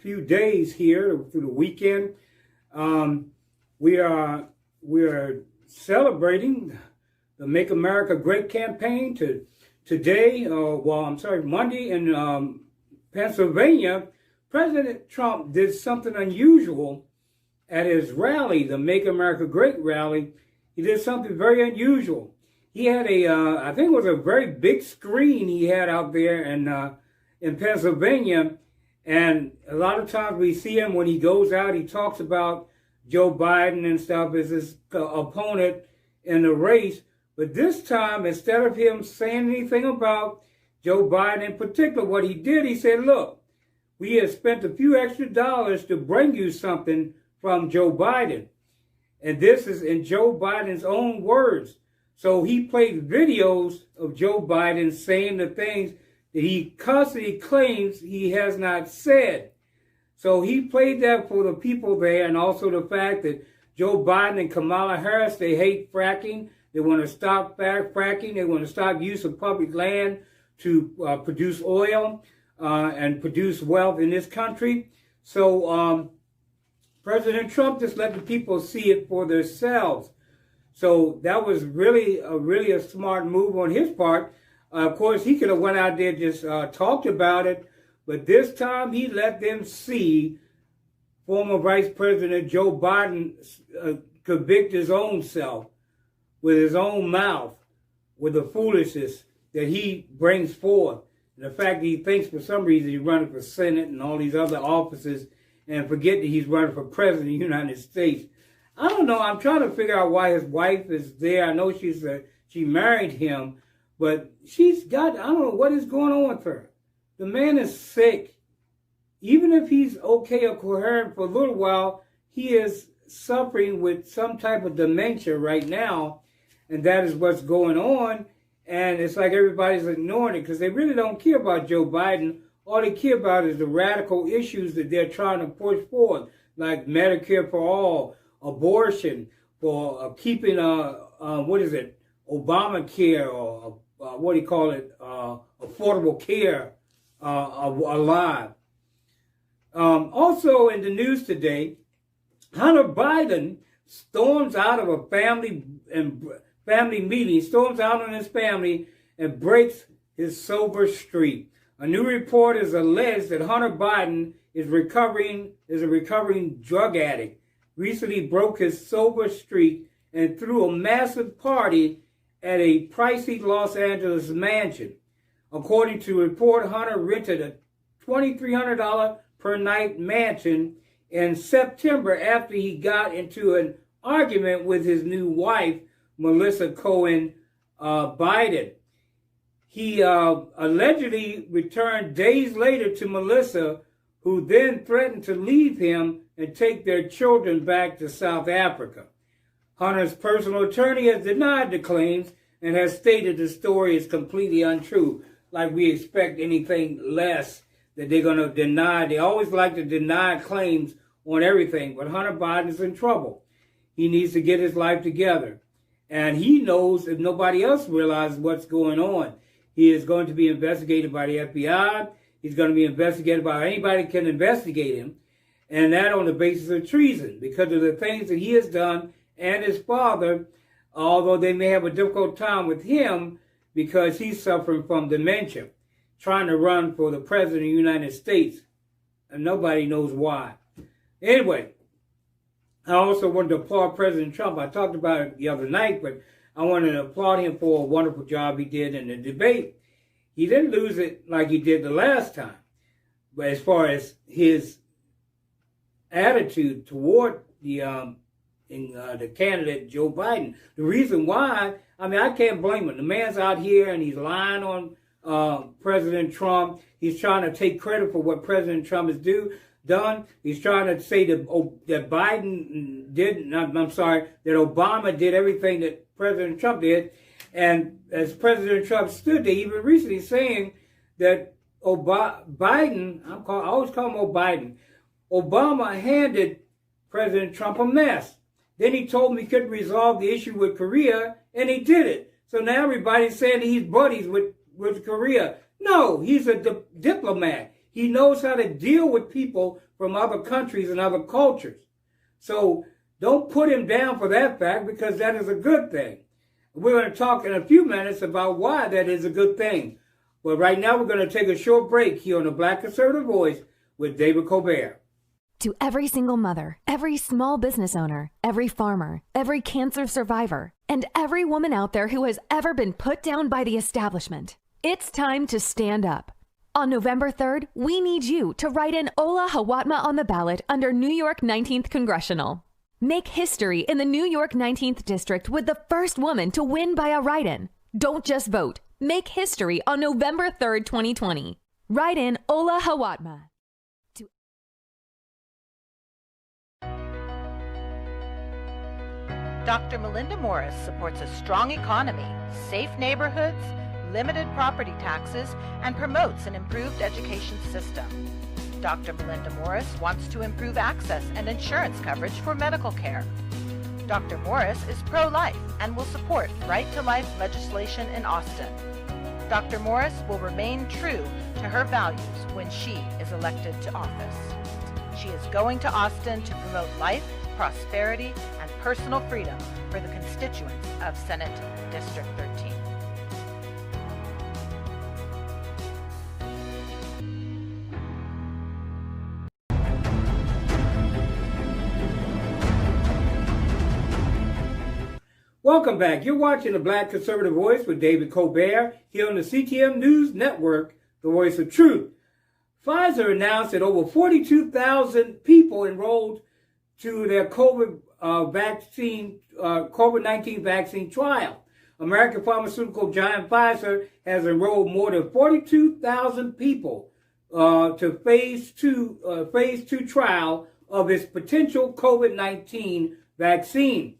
few days here through the weekend. We are celebrating the Make America Great campaign Monday in Pennsylvania. President Trump did something unusual at his rally, the Make America Great rally. He did something very unusual. He had I think it was a very big screen he had out there in Pennsylvania. And a lot of times we see him when he goes out, he talks about Joe Biden and stuff as his opponent in the race. But this time, instead of him saying anything about Joe Biden in particular, what he did, he said, look, we have spent a few extra dollars to bring you something from Joe Biden. And this is in Joe Biden's own words. So he played videos of Joe Biden saying the things that he constantly claims he has not said. So he played that for the people there, and also the fact that Joe Biden and Kamala Harris, they hate fracking. They want to stop fracking. They want to stop use of public land to produce oil and produce wealth in this country. So President Trump just let the people see it for themselves. So that was really a smart move on his part. Of course, he could have went out there and just talked about it, but this time he let them see former Vice President Joe Biden convict his own self with his own mouth, with the foolishness that he brings forth. And the fact that he thinks for some reason he's running for Senate and all these other offices, and forget that he's running for President of the United States. I don't know. I'm trying to figure out why his wife is there. I know she married him, but she's got, I don't know what is going on with her. The man is sick. Even if he's okay or coherent for a little while, he is suffering with some type of dementia right now, and that is what's going on. And it's like everybody's ignoring it because they really don't care about Joe Biden. All they care about is the radical issues that they're trying to push forward, like Medicare for all, abortion, for keeping Obamacare, or affordable care alive. Also in the news today, Hunter Biden storms out of a family meeting, storms out on his family and breaks his sober streak. A new report has alleged that Hunter Biden is a recovering drug addict. Recently broke his sober streak and threw a massive party at a pricey Los Angeles mansion. According to a report, Hunter rented a $2,300 per night mansion in September after he got into an argument with his new wife, Melissa Cohen Biden. He allegedly returned days later to Melissa, who then threatened to leave him and take their children back to South Africa. Hunter's personal attorney has denied the claims and has stated the story is completely untrue. Like we expect anything less that they're going to deny. They always like to deny claims on everything, but Hunter Biden is in trouble. He needs to get his life together. And he knows, if nobody else realizes what's going on, he is going to be investigated by the FBI. He's going to be investigated by anybody who can investigate him. And that on the basis of treason, because of the things that he has done and his father, although they may have a difficult time with him because he's suffering from dementia, trying to run for the President of the United States. And nobody knows why. Anyway, I also wanted to applaud President Trump. I talked about it the other night, but I wanted to applaud him for a wonderful job he did in the debate. He didn't lose it like he did the last time. But as far as his attitude toward the candidate, Joe Biden, the reason why, I can't blame him. The man's out here and he's lying on President Trump. He's trying to take credit for what President Trump has done. He's trying to say that Biden did, that Obama did everything that President Trump did. And as President Trump stood there, even recently saying that Biden, I always call him Biden, Obama handed President Trump a mess. Then he told him he couldn't resolve the issue with Korea, and he did it. So now everybody's saying that he's buddies with Korea. No, he's a diplomat. He knows how to deal with people from other countries and other cultures. So don't put him down for that fact, because that is a good thing. We're going to talk in a few minutes about why that is a good thing. But right now we're going to take a short break here on the Black Conservative Voice with David Colbert. To every single mother, every small business owner, every farmer, every cancer survivor, and every woman out there who has ever been put down by the establishment, it's time to stand up. On November 3rd, we need you to write in Ola Hawatma on the ballot under New York 19th Congressional. Make history in the New York 19th District with the first woman to win by a write-in. Don't just vote. Make history on November 3rd, 2020. Write in Ola Hawatma. Dr. Melinda Morris supports a strong economy, safe neighborhoods, limited property taxes, and promotes an improved education system. Dr. Melinda Morris wants to improve access and insurance coverage for medical care. Dr. Morris is pro-life and will support right-to-life legislation in Austin. Dr. Morris will remain true to her values when she is elected to office. She is going to Austin to promote life, prosperity, and personal freedom for the constituents of Senate District 13. Welcome back. You're watching the Black Conservative Voice with David Colbert here on the CTM News Network, the voice of truth. Pfizer announced that over 42,000 people enrolled to their COVID-19 vaccine trial. American pharmaceutical giant Pfizer has enrolled more than 42,000 people to phase two trial of its potential COVID-19 vaccine.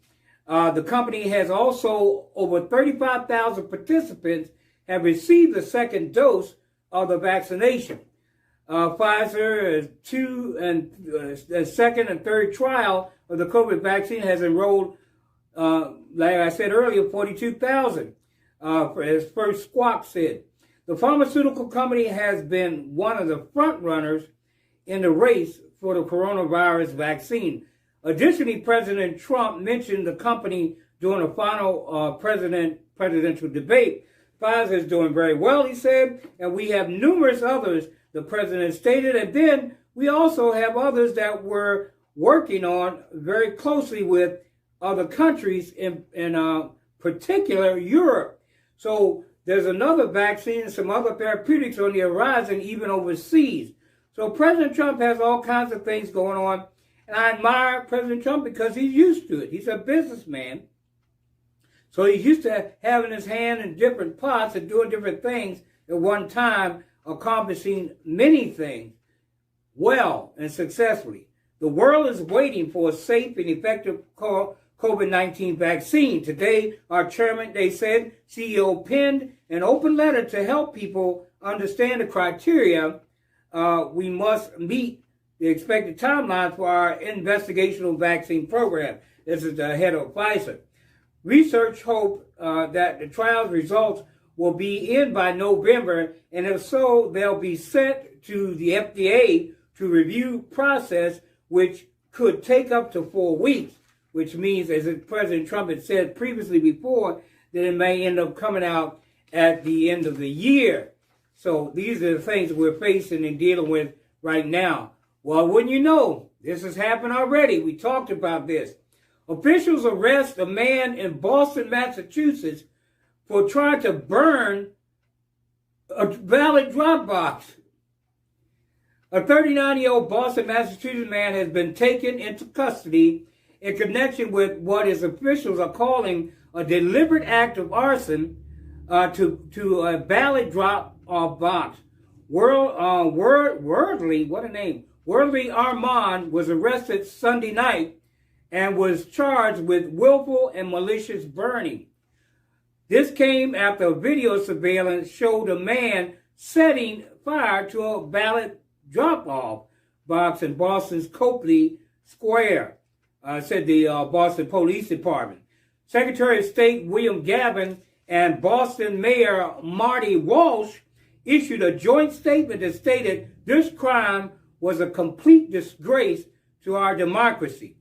The company has also over 35,000 participants have received the second dose of the vaccination. Pfizer the second and third trial of the COVID vaccine has enrolled, like I said earlier, 42,000, as First Squawk said. The pharmaceutical company has been one of the front runners in the race for the coronavirus vaccine. Additionally, President Trump mentioned the company during the final presidential debate. Pfizer is doing very well, he said, and we have numerous others, the president stated, and then we also have others that we're working on very closely with other countries, in particular Europe. So there's another vaccine and some other therapeutics on the horizon, even overseas. So President Trump has all kinds of things going on. And I admire President Trump because he's used to it. He's a businessman. So he's used to having his hand in different pots and doing different things at one time, accomplishing many things well and successfully. The world is waiting for a safe and effective COVID-19 vaccine. Today, our chairman, they said, CEO, penned an open letter to help people understand the criteria we must meet the expected timeline for our investigational vaccine program. This is the head of Pfizer. Research hope that the trial's results will be in by November, and if so, they'll be sent to the FDA to review process, which could take up to 4 weeks, which means, as President Trump had said previously before, that it may end up coming out at the end of the year. So these are the things we're facing and dealing with right now. Well, wouldn't you know, this has happened already. We talked about this. Officials arrest a man in Boston, Massachusetts for trying to burn a ballot drop box. A 39-year-old Boston, Massachusetts man has been taken into custody in connection with what his officials are calling a deliberate act of arson to a ballot drop box. Worldly Armand was arrested Sunday night and was charged with willful and malicious burning. This came after a video surveillance showed a man setting fire to a ballot drop-off box in Boston's Copley Square, said the Boston Police Department. Secretary of State William Gavin and Boston Mayor Marty Walsh issued a joint statement that stated this crime was a complete disgrace to our democracy.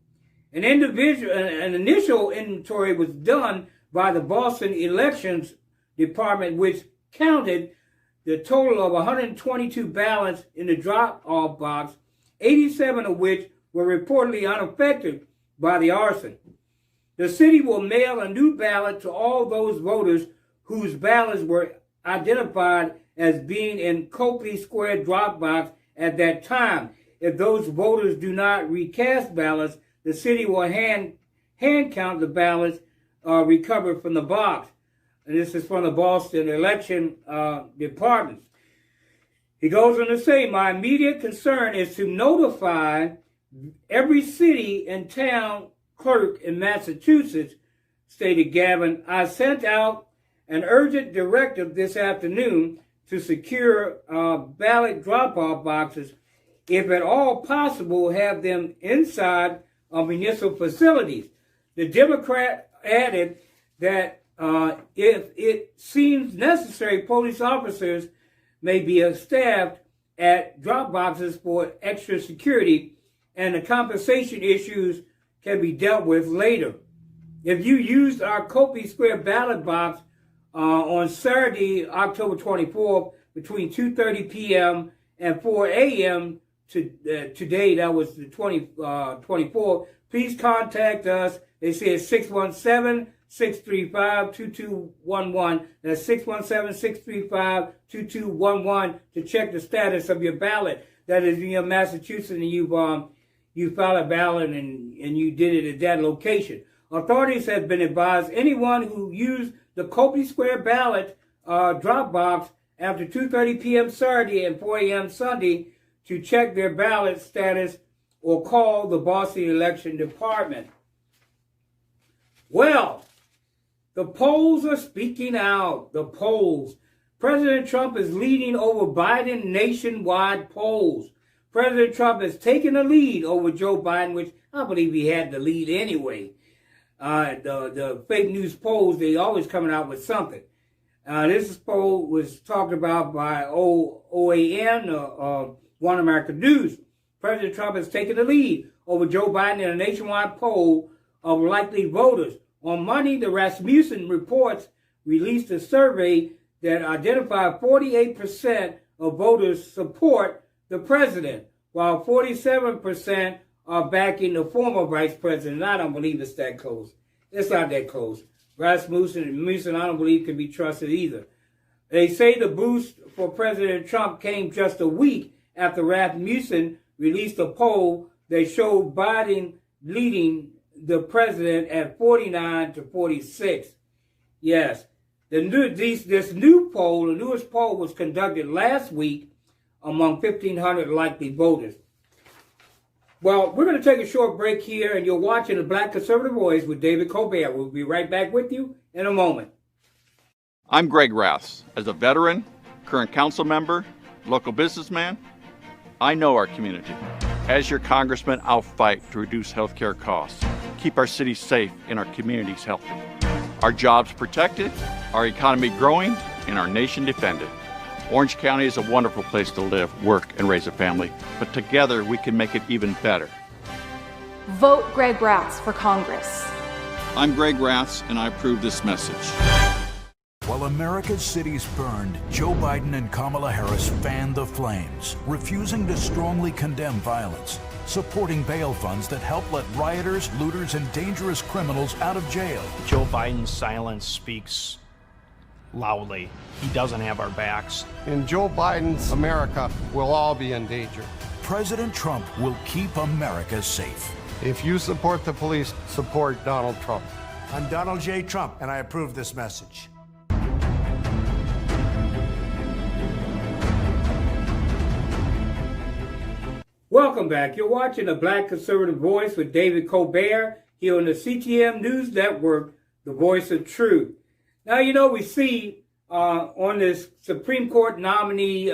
An initial inventory was done by the Boston Elections Department, which counted the total of 122 ballots in the drop-off box, 87 of which were reportedly unaffected by the arson. The city will mail a new ballot to all those voters whose ballots were identified as being in Copley Square drop box at that time. If those voters do not recast ballots, the city will hand count the ballots recovered from the box. And this is from the Boston Election Department. He goes on to say, my immediate concern is to notify every city and town clerk in Massachusetts, stated Gavin. I sent out an urgent directive this afternoon to secure ballot drop-off boxes, if at all possible, have them inside of municipal facilities. The Democrat added that if it seems necessary, police officers may be staffed at drop boxes for extra security, and the compensation issues can be dealt with later. If you used our Copley Square ballot box on Saturday, October 24th, between 2:30 p.m. and 4 a.m. Today, that was the 24th, please contact us. They say it's 617-635-2211. That's 617-635-2211 to check the status of your ballot. That is in your Massachusetts, and you filed a ballot and you did it at that location. Authorities have been advised anyone who used the Copley Square ballot drop box after 2:30 p.m. Saturday and 4 a.m. Sunday to check their ballot status or call the Boston Election Department. Well, the polls are speaking out. The polls. President Trump is leading over Biden nationwide polls. President Trump has taken the lead over Joe Biden, which I believe he had the lead anyway. The fake news polls, they always coming out with something. This poll was talked about by OAN, One America News. President Trump has taken the lead over Joe Biden in a nationwide poll of likely voters. On Monday, the Rasmussen Report released a survey that identified 48% of voters support the president, while 47% are backing the former vice president. I don't believe it's that close. It's not that close. Rasmussen, I don't believe can be trusted either. They say the boost for President Trump came just a week after Rasmussen released a poll that showed Biden leading the president at 49 to 46. Yes, this new poll, the newest poll, was conducted last week among 1,500 likely voters. Well, we're going to take a short break here, and you're watching The Black Conservative Voice with David Colbert. We'll be right back with you in a moment. I'm Greg Raths. As a veteran, current council member, local businessman, I know our community. As your congressman, I'll fight to reduce healthcare costs, keep our cities safe, and our communities healthy. Our jobs protected, our economy growing, and our nation defended. Orange County is a wonderful place to live, work, and raise a family, but together we can make it even better. Vote Greg Raths for Congress. I'm Greg Raths, and I approve this message. While America's cities burned, Joe Biden and Kamala Harris fanned the flames, refusing to strongly condemn violence, supporting bail funds that help let rioters, looters, and dangerous criminals out of jail. Joe Biden's silence speaks loudly. He doesn't have our backs. In Joe Biden's America, we'll all be in danger. President Trump will keep America safe. If you support the police, support Donald Trump. I'm Donald J. Trump, and I approve this message. Welcome back. You're watching The Black Conservative Voice with David Colbert here on the CTM News Network, the voice of truth. Now, you know, we see on this Supreme Court nominee,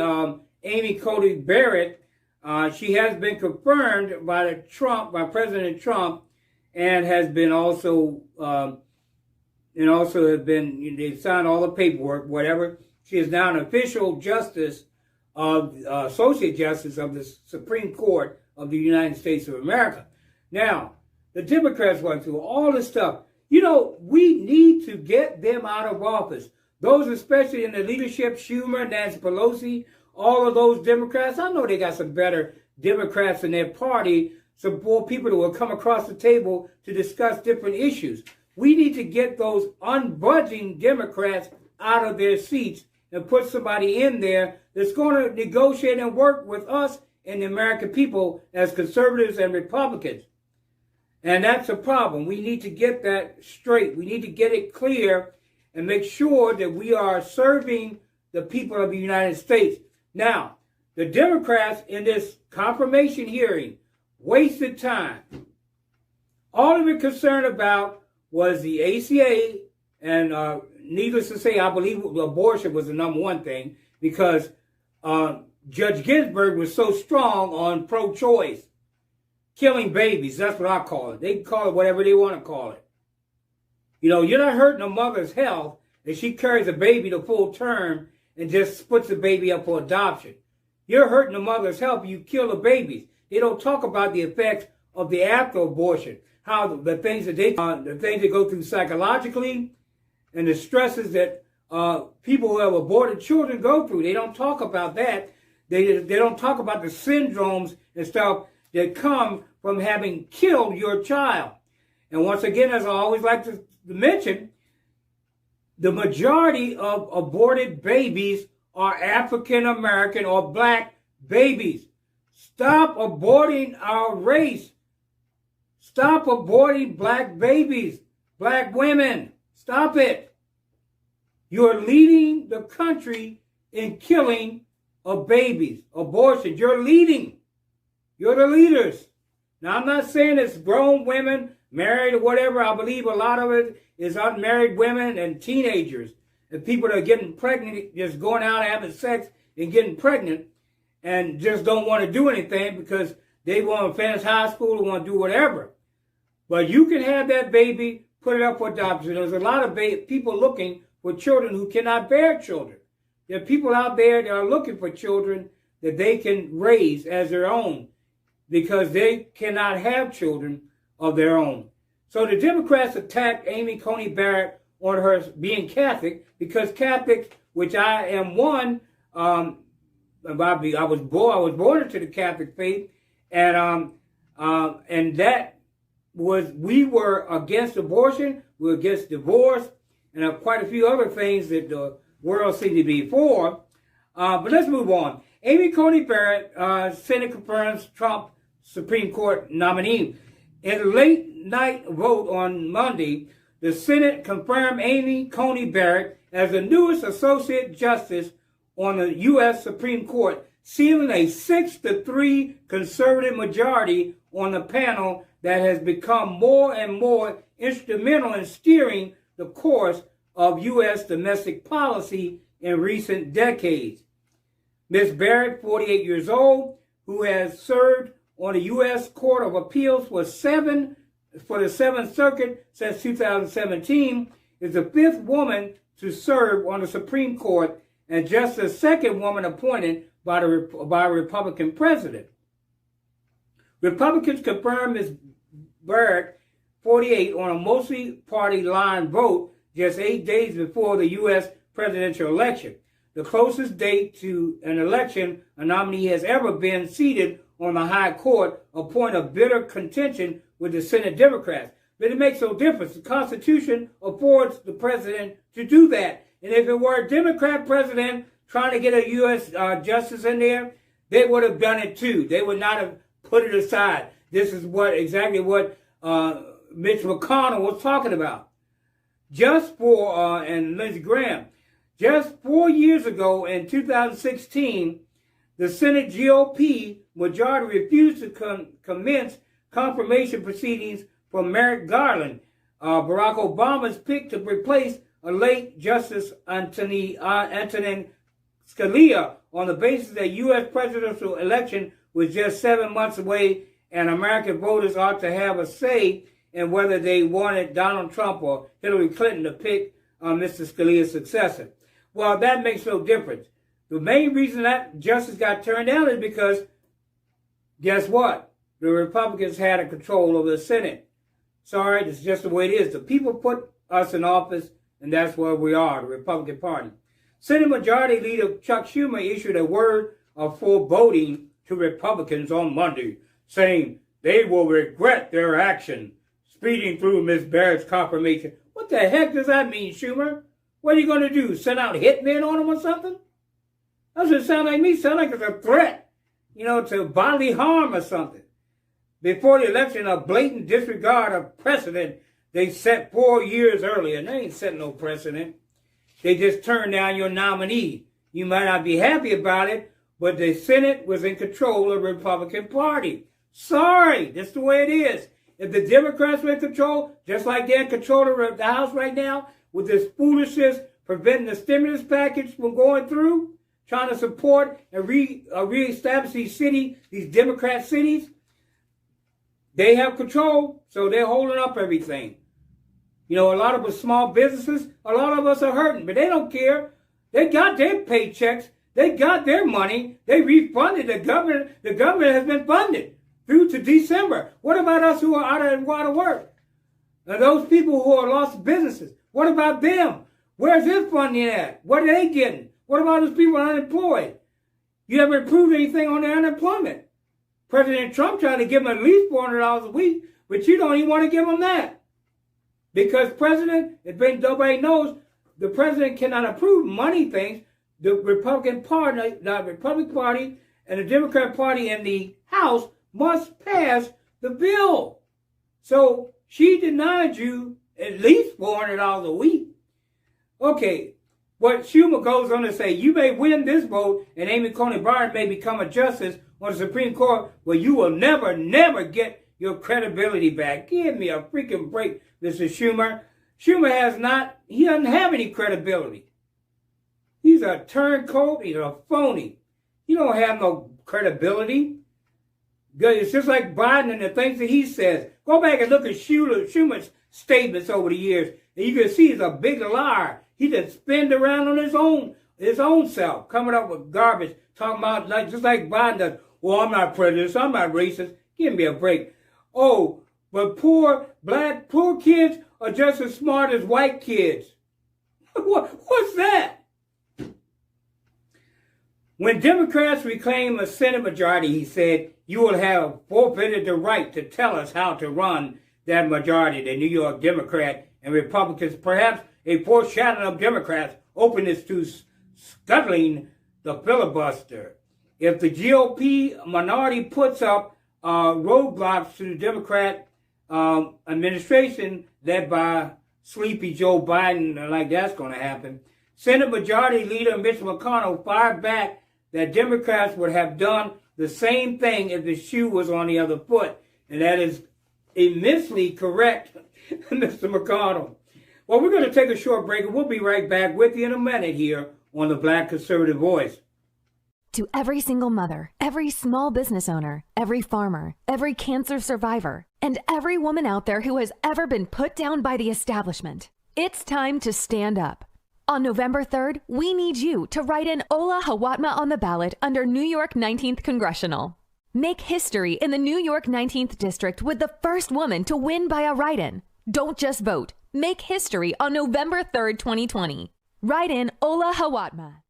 Amy Coney Barrett, she has been confirmed by President Trump, and has been also, they signed all the paperwork, whatever. She is now an official justice of Associate Justice of the Supreme Court of the United States of America. Now, the Democrats went through all this stuff. You know, we need to get them out of office. Those especially in the leadership, Schumer, Nancy Pelosi, all of those Democrats. I know they got some better Democrats in their party, some more people that will come across the table to discuss different issues. We need to get those unbudging Democrats out of their seats and put somebody in there that's going to negotiate and work with us and the American people as conservatives and Republicans. And that's a problem. We need to get that straight. We need to get it clear and make sure that we are serving the people of the United States. Now, the Democrats in this confirmation hearing wasted time. All they were concerned about was the ACA, and needless to say, I believe abortion was the number one thing, because Judge Ginsburg was so strong on pro-choice, killing babies. That's what I call it. They can call it whatever they want to call it. You know, you're not hurting a mother's health if she carries a baby to full term and just puts the baby up for adoption. You're hurting the mother's health. You kill the babies. They don't talk about the effects of the after abortion, how the things that they go through psychologically, and the stresses that people who have aborted children go through. They don't talk about that. They don't talk about the syndromes and stuff that come from having killed your child. And once again, as I always like to mention, the majority of aborted babies are African American or black babies. Stop aborting our race. Stop aborting black babies, black women. Stop it. You're leading the country in killing of babies, abortion. You're leading. You're the leaders. Now, I'm not saying it's grown women, married or whatever. I believe a lot of it is unmarried women and teenagers and people that are getting pregnant, just going out having sex and getting pregnant and just don't want to do anything because they want to finish high school or want to do whatever. But you can have that baby, put it up for adoption. There's a lot of people looking for children who cannot bear children. There are people out there that are looking for children that they can raise as their own because they cannot have children of their own. So the Democrats attacked Amy Coney Barrett on her being Catholic because Catholics, which I am one, I was born into the Catholic faith, and that was, we were against abortion, we were against divorce, and quite a few other things that the world seemed to be for. But let's move on. Amy Coney Barrett, Senate confirms Trump Supreme Court nominee. In a late night vote on Monday, the Senate confirmed Amy Coney Barrett as the newest Associate Justice on the U.S. Supreme Court, sealing a 6-3 conservative majority on the panel that has become more and more instrumental in steering the course of U.S. domestic policy in recent decades. Ms. Barrett, 48 years old, who has served on the U.S. Court of Appeals for the 7th Circuit since 2017, is the fifth woman to serve on the Supreme Court and just the second woman appointed by a Republican president. Republicans confirmed Ms. Barrett, 48, on a mostly party line vote just 8 days before the U.S. presidential election, the closest date to an election a nominee has ever been seated on the high court, a point of bitter contention with the Senate Democrats. But it makes no difference. The Constitution affords the president to do that. And if it were a Democrat president trying to get a U.S. justice in there, they would have done it too. They would not have put it aside. This is exactly what Mitch McConnell was talking about. And Lindsey Graham, just 4 years ago in 2016, the Senate GOP majority refused to commence confirmation proceedings for Merrick Garland, Barack Obama's pick to replace a late Justice Antonin Scalia, on the basis that U.S. presidential election was just 7 months away and American voters ought to have a say in whether they wanted Donald Trump or Hillary Clinton to pick Mr. Scalia's successor. Well, that makes no difference. The main reason that justice got turned down is because, guess what? The Republicans had a control over the Senate. Sorry, it's just the way it is. The people put us in office, and that's where we are, the Republican Party. Senate Majority Leader Chuck Schumer issued a word of foreboding to Republicans on Monday, saying they will regret their action, speeding through Ms. Barrett's confirmation. What the heck does that mean, Schumer? What are you going to do, send out hitmen on them or something? That doesn't sound like me. Sound like it's a threat, to bodily harm or something. Before the election, a blatant disregard of precedent they set 4 years earlier. And they ain't setting no precedent. They just turned down your nominee. You might not be happy about it, but the Senate was in control of the Republican Party. Sorry, that's the way it is. If the Democrats were in control, just like they're in control of the House right now, with this foolishness preventing the stimulus package from going through, trying to support and reestablish these Democrat cities, they have control, so they're holding up everything. A lot of us small businesses, a lot of us are hurting, but they don't care. They got their paychecks. They got their money. They refunded the government. The government has been funded through to December. What about us who are out of work? Now, those people who are lost businesses, what about them? Where's their funding at? What are they getting? What about those people unemployed? You haven't improved anything on their unemployment. President Trump tried to give them at least $400 a week, but you don't even want to give them that. Because nobody knows, the president cannot approve money things. The Republican Party and the Democrat Party in the House must pass the bill. So she denied you at least $400 a week. Okay, what Schumer goes on to say, you may win this vote and Amy Coney Barrett may become a justice on the Supreme Court, but you will never, never get your credibility back. Give me a freaking break, Mr. Schumer. He doesn't have any credibility. He's a turncoat, he's a phony. You don't have no credibility. It's just like Biden and the things that he says. Go back and look at Schumer's statements over the years, and you can see he's a big liar. He just spinned around on his own self, coming up with garbage, talking about just like Biden does. Well, I'm not prejudiced, I'm not racist. Give me a break. Oh, but poor kids are just as smart as white kids. What's that? When Democrats reclaim a Senate majority, he said, you will have forfeited the right to tell us how to run that majority, the New York Democrat and Republicans, perhaps a foreshadowing of Democrats' openness to scuttling the filibuster. If the GOP minority puts up roadblocks to the Democrat administration led by sleepy Joe Biden, like that's going to happen, Senate Majority Leader Mitch McConnell fired back that Democrats would have done the same thing if the shoe was on the other foot. And that is immensely correct, Mr. McConnell. Well, we're going to take a short break, and we'll be right back with you in a minute here on the Black Conservative Voice. To every single mother, every small business owner, every farmer, every cancer survivor, and every woman out there who has ever been put down by the establishment, it's time to stand up. On November 3rd, we need you to write in Ola Hawatma on the ballot under New York 19th Congressional. Make history in the New York 19th District with the first woman to win by a write-in. Don't just vote. Make history on November 3rd, 2020. Write in Ola Hawatma.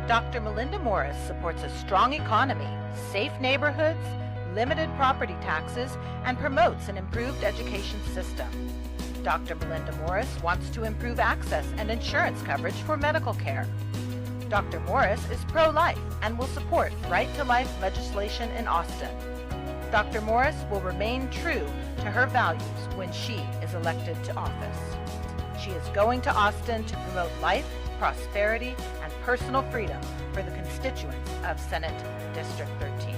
Dr. Melinda Morris supports a strong economy, safe neighborhoods, limited property taxes, and promotes an improved education system. Dr. Melinda Morris wants to improve access and insurance coverage for medical care. Dr. Morris is pro-life and will support right-to-life legislation in Austin. Dr. Morris will remain true to her values when she is elected to office. She is going to Austin to promote life, prosperity, and personal freedom for the constituents of Senate District 13.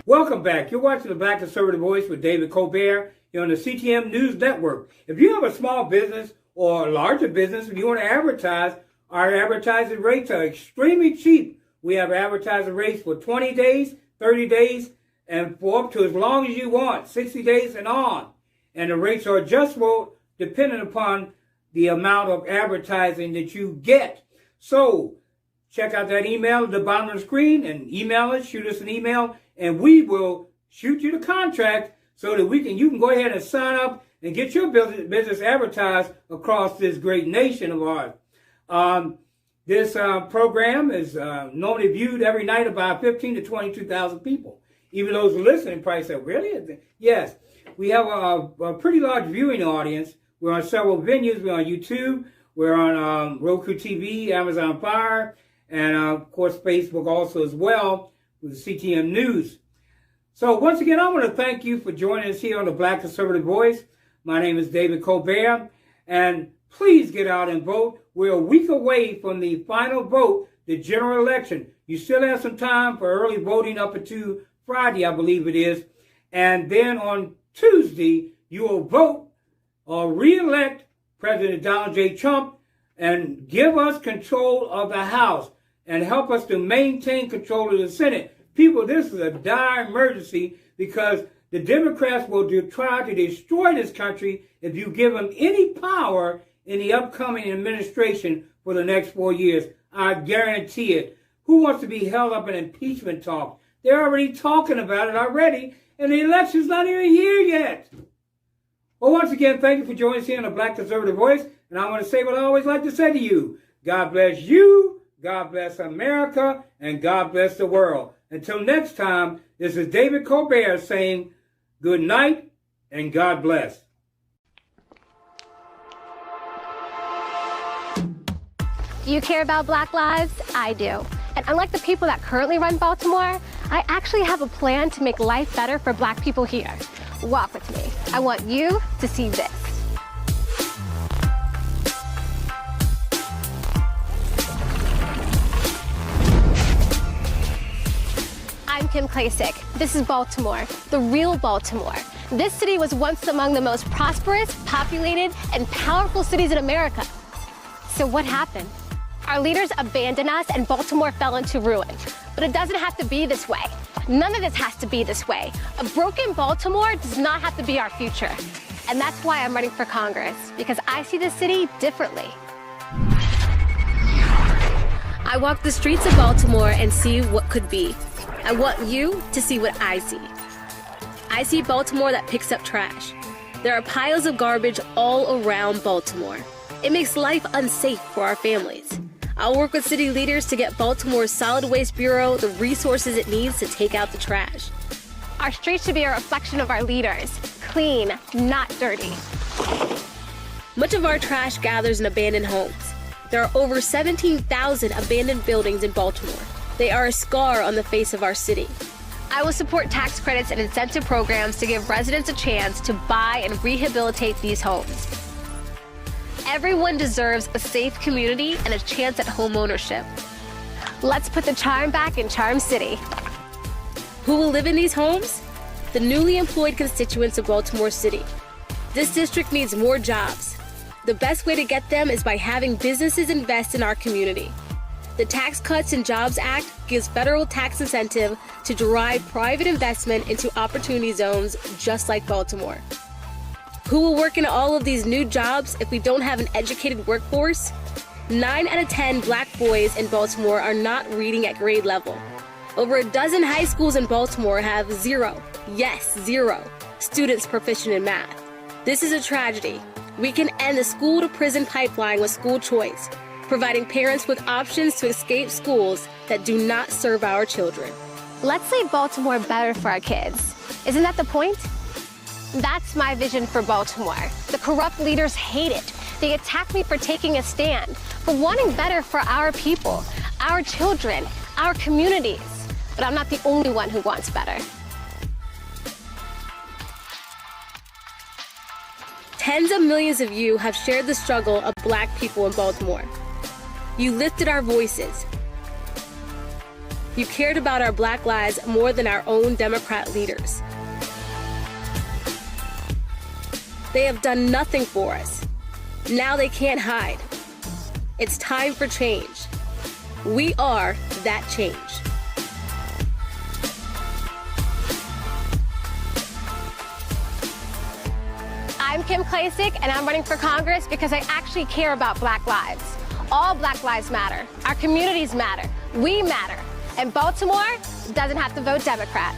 Welcome back. You're watching the Black Conservative Voice with David Colbert here on the CTM News Network. If you have a small business or a larger business, if you want to advertise, our advertising rates are extremely cheap. We have advertising rates for 20 days, 30 days, and for up to as long as you want, 60 days and on. And the rates are adjustable depending upon the amount of advertising that you get. So check out that email at the bottom of the screen and email us, shoot us an email, and we will shoot you the contract so that you can go ahead and sign up and get your business advertised across this great nation of ours. This program is normally viewed every night about 15 to 22,000 people. Even those listening probably say, really? Yes. We have a pretty large viewing audience. We're on several venues. We're on YouTube. We're on Roku TV, Amazon Fire, and of course Facebook also as well with the CTM News. So once again, I want to thank you for joining us here on the Black Conservative Voice. My name is David Colbert, and please get out and vote. We're a week away from the final vote, the general election. You still have some time for early voting up until Friday, I believe it is. And then on Tuesday, you will vote or re-elect President Donald J. Trump and give us control of the House and help us to maintain control of the Senate. People, this is a dire emergency because the Democrats will try to destroy this country if you give them any power in the upcoming administration for the next 4 years. I guarantee it. Who wants to be held up in impeachment talk? They're already talking about it already, and the election's not even here yet. Well, once again, thank you for joining us here on the Black Conservative Voice, and I want to say what I always like to say to you. God bless you, God bless America, and God bless the world. Until next time, this is David Colbert saying good night and God bless. Do you care about Black lives? I do. And unlike the people that currently run Baltimore, I actually have a plan to make life better for Black people here. Walk with me. I want you to see this. I'm Kim Klasick. This is Baltimore, the real Baltimore. This city was once among the most prosperous, populated, and powerful cities in America. So what happened? Our leaders abandoned us and Baltimore fell into ruin. But it doesn't have to be this way. None of this has to be this way. A broken Baltimore does not have to be our future. And that's why I'm running for Congress, because I see the city differently. I walk the streets of Baltimore and see what could be. I want you to see what I see. I see Baltimore that picks up trash. There are piles of garbage all around Baltimore. It makes life unsafe for our families. I'll work with city leaders to get Baltimore's Solid Waste Bureau the resources it needs to take out the trash. Our streets should be a reflection of our leaders. Clean, not dirty. Much of our trash gathers in abandoned homes. There are over 17,000 abandoned buildings in Baltimore. They are a scar on the face of our city. I will support tax credits and incentive programs to give residents a chance to buy and rehabilitate these homes. Everyone deserves a safe community and a chance at home ownership. Let's put the charm back in Charm City. Who will live in these homes? The newly employed constituents of Baltimore City. This district needs more jobs. The best way to get them is by having businesses invest in our community. The Tax Cuts and Jobs Act gives federal tax incentive to drive private investment into opportunity zones just like Baltimore. Who will work in all of these new jobs if we don't have an educated workforce? 9 out of 10 Black boys in Baltimore are not reading at grade level. Over a dozen high schools in Baltimore have zero students proficient in math. This is a tragedy. We can end the school to prison pipeline with school choice, providing parents with options to escape schools that do not serve our children. Let's make Baltimore better for our kids. Isn't that the point? That's my vision for Baltimore. The corrupt leaders hate it. They attack me for taking a stand, for wanting better for our people, our children, our communities. But I'm not the only one who wants better. Tens of millions of you have shared the struggle of Black people in Baltimore. You lifted our voices. You cared about our Black lives more than our own Democrat leaders. They have done nothing for us. Now they can't hide. It's time for change. We are that change. I'm Kim Klacik, and I'm running for Congress because I actually care about Black lives. All Black lives matter. Our communities matter. We matter. And Baltimore doesn't have to vote Democrat.